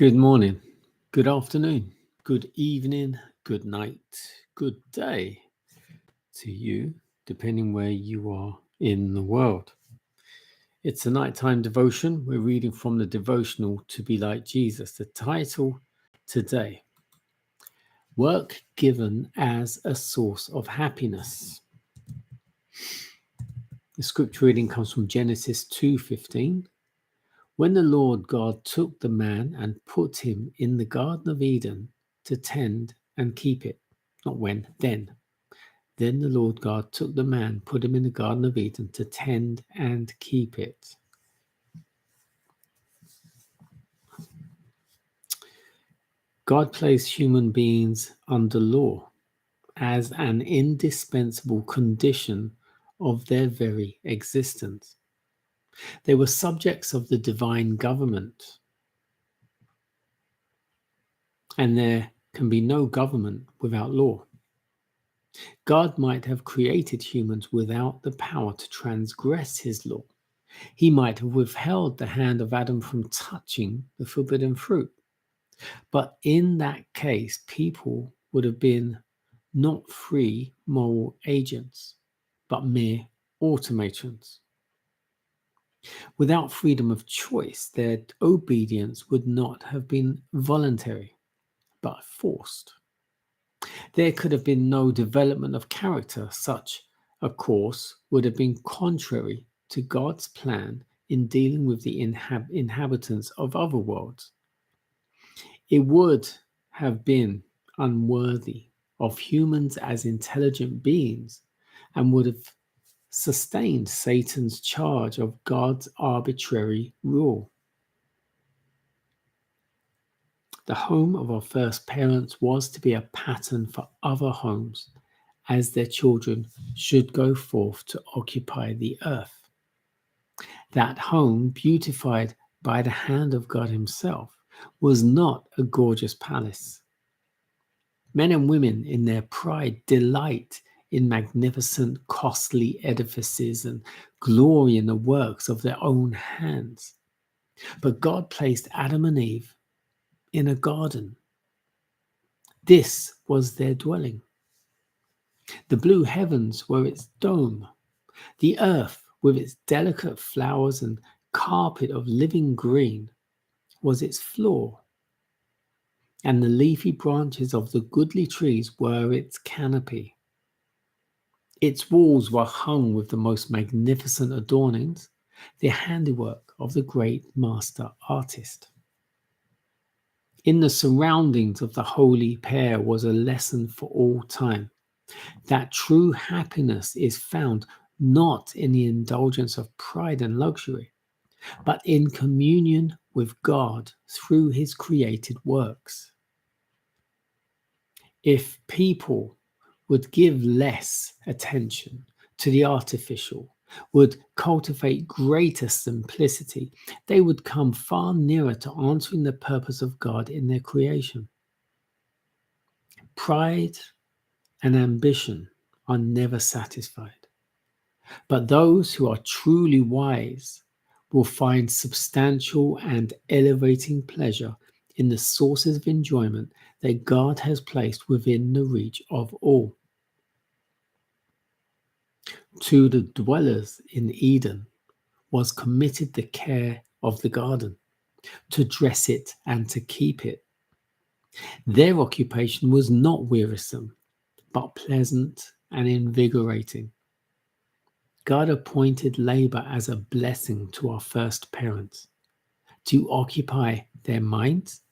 Good morning, good afternoon, good evening, good night, good day to you, depending where you are in the world. It's a nighttime devotion. We're reading from the devotional To Be Like Jesus. The title today, Work Given as a Source of Happiness. The scripture reading comes from Genesis 2:15. When the Lord God took the man and put him in the Garden of Eden to tend and keep it. Not when, then. Then the Lord God took the man, put him in the Garden of Eden to tend and keep it. God placed human beings under law as an indispensable condition of their very existence. They were subjects of the divine government, and there can be no government without law. God might have created humans without the power to transgress his law. He might have withheld the hand of Adam from touching the forbidden fruit. But in that case, people would have been not free moral agents, but mere automatons. Without freedom of choice, their obedience would not have been voluntary, but forced. There could have been no development of character. Such a course would have been contrary to God's plan in dealing with the inhabitants of other worlds. It would have been unworthy of humans as intelligent beings and would have sustained Satan's charge of God's arbitrary rule. The home of our first parents was to be a pattern for other homes, as their children should go forth to occupy the earth. That home, beautified by the hand of God himself, was not a gorgeous palace. Men and women in their pride delight in magnificent, costly edifices and glory in the works of their own hands. But God placed Adam and Eve in a garden. This was their dwelling. The blue heavens were its dome. The earth, with its delicate flowers and carpet of living green, was its floor. And the leafy branches of the goodly trees were its canopy. Its walls were hung with the most magnificent adornings, the handiwork of the great master artist. In the surroundings of the holy pair was a lesson for all time, that true happiness is found not in the indulgence of pride and luxury, but in communion with God through his created works. If people would give less attention to the artificial, would cultivate greater simplicity, they would come far nearer to answering the purpose of God in their creation. Pride and ambition are never satisfied, but those who are truly wise will find substantial and elevating pleasure in the sources of enjoyment that God has placed within the reach of all. To the dwellers in Eden was committed the care of the garden, to dress it and to keep it. Their occupation was not wearisome, but pleasant and invigorating. God appointed labor as a blessing to our first parents, to occupy their minds,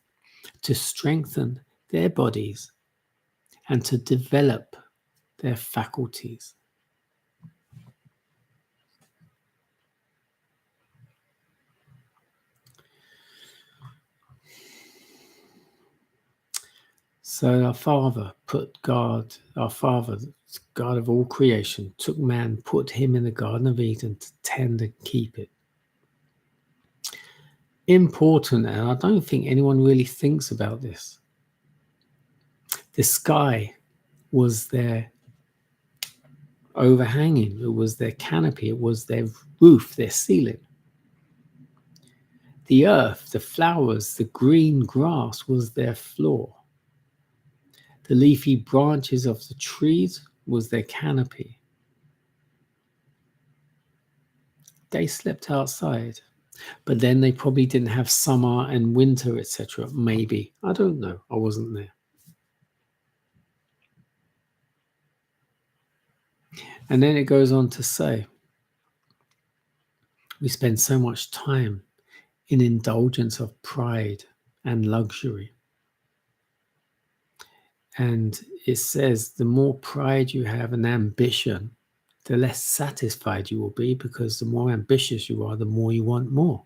to strengthen their bodies, and to develop their faculties. So our Father, God of all creation, took man, put him in the Garden of Eden to tend and keep it. Important, and I don't think anyone really thinks about this. The sky was their overhanging, it was their canopy, it was their roof, their ceiling. The earth, the flowers, the green grass was their floor. The leafy branches of the trees was their canopy. They slept outside, but then they probably didn't have summer and winter, etc. Maybe. I don't know. I wasn't there. And then it goes on to say, we spend so much time in indulgence of pride and luxury. And it says the more pride you have and ambition, the less satisfied you will be, because the more ambitious you are, the more you want more.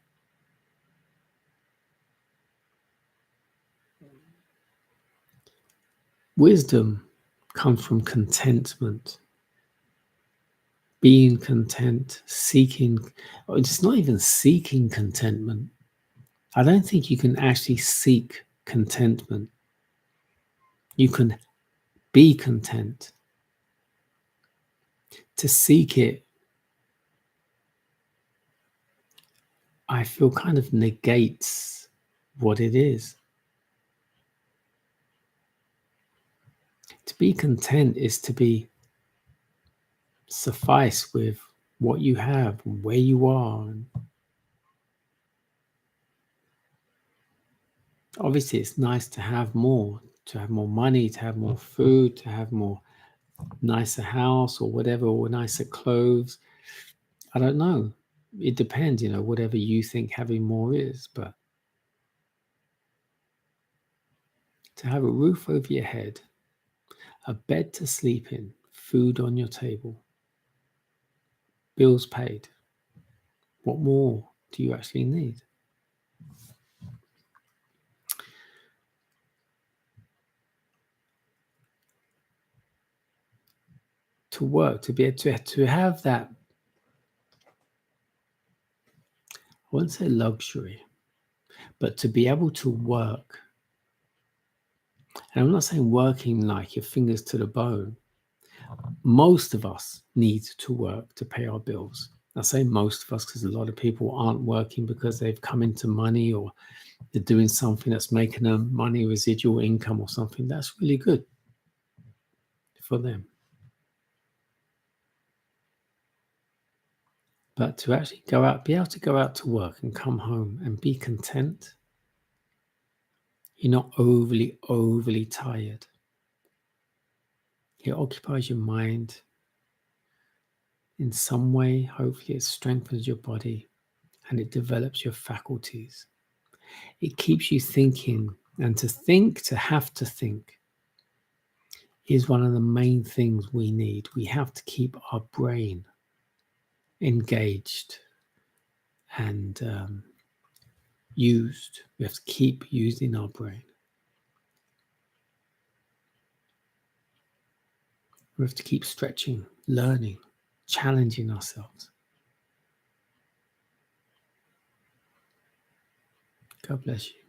Wisdom comes from contentment. Being content, seeking, it's not even seeking contentment. I don't think you can actually seek contentment. You can be content. To seek it, I feel kind of negates what it is. To be content is to be suffice with what you have and where you are. And obviously, it's nice to have more money, to have more food, to have more nicer house or whatever, or nicer clothes. I don't know. It depends, whatever you think having more is. But to have a roof over your head, a bed to sleep in, food on your table, bills paid, what more do you actually need? To work, to be able to have that, I wouldn't say luxury, but to be able to work. And I'm not saying working like your fingers to the bone. Most of us need to work to pay our bills. I say most of us because a lot of people aren't working because they've come into money, or they're doing something that's making them money, residual income or something. That's really good for them. But to actually go out, be able to go out to work and come home and be content, you're not overly tired. It occupies your mind in some way. Hopefully it strengthens your body and it develops your faculties. It keeps you thinking, and to have to think is one of the main things we need. We have to keep our brain engaged and used. We have to keep using our brain. We have to keep stretching, learning, challenging ourselves. God bless you.